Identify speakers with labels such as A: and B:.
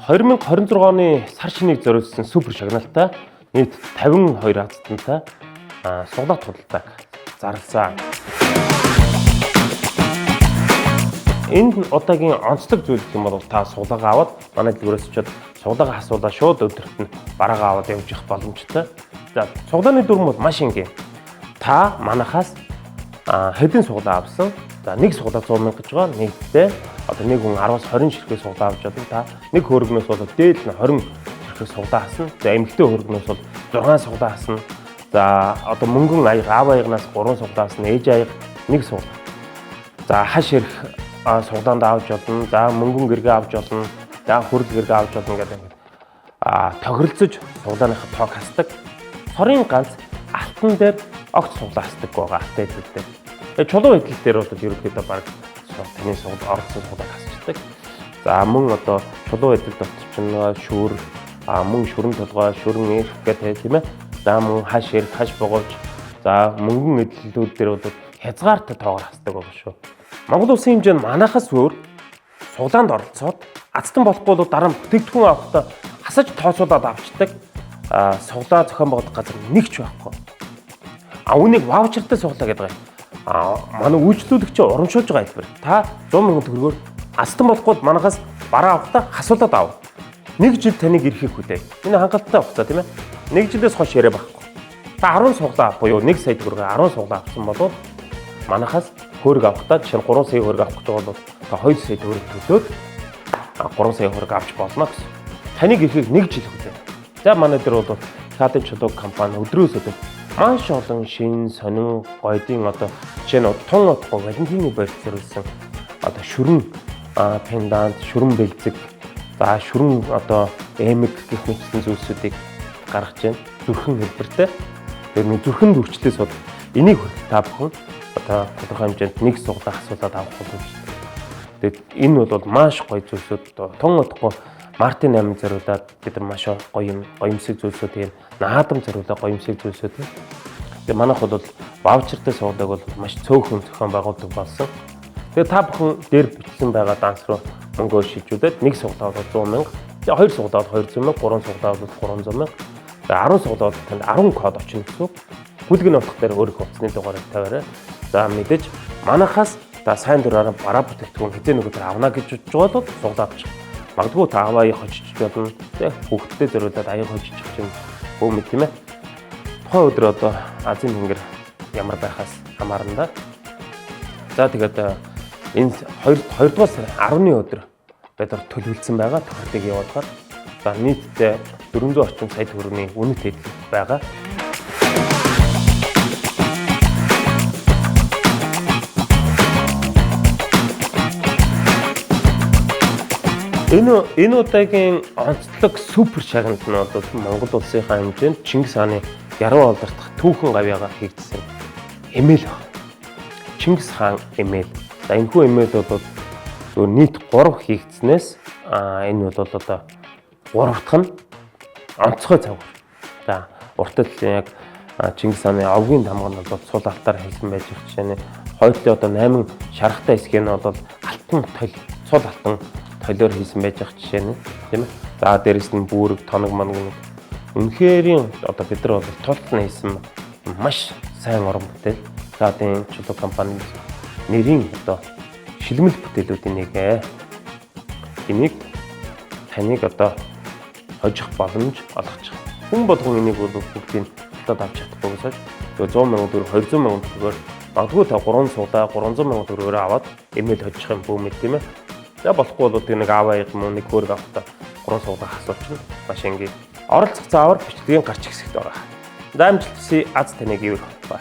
A: 2026 оны сар шинийг зориулсан супер шагналтай нийт 52 азтантай суглаад худалдааг зарласан. Энэ удаагийн онцлог зүйл гэх юм бол та суглаагаа аваад манай дэлгүүрээс очиод суглаагаа асуулаа шууд өдөрт нь бараагаа аваад явж явах боломжтой. За суглааны дүрм бол маш энгийн. Та манахаас хэдэн суглаа авсан? За нэг суглаа 100 мянга гэж байгаа. Нийтдээ одоо нэг хүн 10-аас 20 ширхэг суглаа авч чадсан. Та нэг хөргнөөс бол дээд нь 20 ширхэг суглаа авсан. За эмэгтэй хөргнөөс бол 6 суглаа авсан. За одоо мөнгөн аяга аав аягнаас 3 суглаа авсан. Ээж аяга 1 суглаа. За хаш ирэх суглаанд авч болно. За мөнгөн гэргээ авч болно. За хөрөл гэргээ авч болно гэдэг ингээд тохиролцож суглааныхаа тоог хасдаг. Сорын ганц алтан дээр огт суглаа хасдаг байгаа алтай хэдэлтэй. Чулуу хэдэл дээр бол ерөнхийдөө баг таны суглаа орцсон суглаа хасчихдаг. За мөн одоо чулуу хэдэл дотор чинь шүүр мөн шүрэн толгой, шүрэн ирэх гэдэг тийм ээ. За мөн хаш ирэх, хаш богоож за мөнгөн эдлүүд дээр бол хязгаартай тоогоор хасдаг байгаа шүү. Монгол улсын хэмжээнд манахаас өөр суглаанд оролцоод азтан болохгүй бол дараа нь бүтээгдэхүүн авахдаа хасаж тооцоолоод авчдаг суглаа зохион байгуулах газар нэг ч байхгүй. Үүнийг ваучертай суглаа гэдэг юм. Манай үйлчлүүлэгч урамшуулж байгаа хэлбэр. Та 100 сая төгрөгөөр азтан болохгүй манахаас бараа авахдаа хасуулаад ав. Нэг жил таныг ирэхийг хүлээ. Энэ хангалттай хугацаа тийм ээ. Нэг жилээс хойш яриа байхгүй. Та 10 суглаа буюу 1 сая төгрөгөөр 10 суглаа авсан бол манахаас хөрөг авахдаа жишээ нь 3 сая хөрөг авах гэж бол та 2 сая төгрөг төлөөд 3 сая хөрөг авч болно гэсэн. Таныг ирэхийг нэг жил хүлээ. За манай дээр бол Кадын чулуу компани өдрөөс өдөр маш олон шин сонин гойдын одоо жишээ нь тун утга Валентины барьж зориулсан одоо шүрэн пендант, шүрэн бэлзэг, за шүрэн одоо эмэг гэх мэтсэн зүйлсүүдийг гаргаж байна. Зүрхэн хэлбэртэй. Тэр нэг зүрхэн дүрчлээс бод энийг та бүхэн одоо тодорхой хэмжээнд нэг суглаа асуулаад авах боломжтой. Тэгээд энэ бол маш гоё зүйлсүүд тун утга Мартин 8 зориулаад бид нар маш гоё юмсэг зүйлсүүд юм. Наадам зориулаад гоё юмсэг зүйлсүүд. Тэгээд манайх бол ваучертай суудаг бол маш цөөхөн зохион байгуулдаг болсон. Тэгээд та бүхэн дээр бичсэн байгаа данс руу мөнгөө шилжүүлээд нэг суглаа бол 100 мянга, хоёр суглаа бол 200 мянга, гурван суглаа бол 300 мянга. За 10 суглаа бол танд 10 код очно гэсэн. Бүлгийн утга дээр өөрийнхөө утасны дугаарыг тавиарай. За мэдээж манайхаас та сайн дураараа бараа бүтээгдэхүүн хэзээ нөгөө төр авна гэж бодож байгаа бол суглаа авчих. Магадгүй та аваа хожиж болно. Тэ хүүхдтэй зориулаад аяг хожиж чинь бөө мэд тийм ээ. Тухайн өдөр одоо Азийн тэнгэр ямар байхаас хамаарна да. За тэгээд энэ 2 дугаар сарын 10-ны өдөр бид нар төлөвлөсөн байгаа тохиолдлыг явуулахаар за нийтдээ 400 орчим сая төгрөгийн үнэт эдлэг байгаа. Энэ удаагийн онцлог супер шагналт нь бол Монгол улсынхаа хэмжээнд Чингис хааны яруу олдордох түүхэн гавьяагаар хийгдсэн эмээл баг. Чингис хаан эмээл. За энэхүү эмээл бол нийт 3 хийгдснээс энэ бол одоо 3 дахь нь онцгой цагур. За уртл яг Чингис хааны овгийн тамган бол сул алтаар хийсэн байж байгаа жишээ нь хойдлын одоо 8 шарахтай хэсэг нь бол алтан тол сул алтан толиор хийсэн байж байгаа жишээ нь тийм ээ. За дээрэс нь бүрэг тоног манг үнэхэрийн одоо бид нар бол тултал хийсэн маш сайн уран бүтээл. Кадын чулуу компани нэрийн одоо шилмэл бүтээлүүдийн нэг. Энийг таныг одоо хожих боломж олгочих. Хүн болгон энийг бол бүгдийг худалдаад авч чадахгүй гэсэн. Тэгээ 100 сая төгрөг, 200 сая төгрөгөөр магадгүй та 3 суглаа 300 сая төгрөгөөр аваад эмээл хожих юм бүү мэд тийм ээ. За болохгүй бол нэг аваа юм нэг хөрөг авахтаа 3 суглаа асуучих маш энгийн. Оролцох заавар бичлэгийн гарч хэсэгт байгаа. За амжилт хүсье. Аз таныг ивэр бай.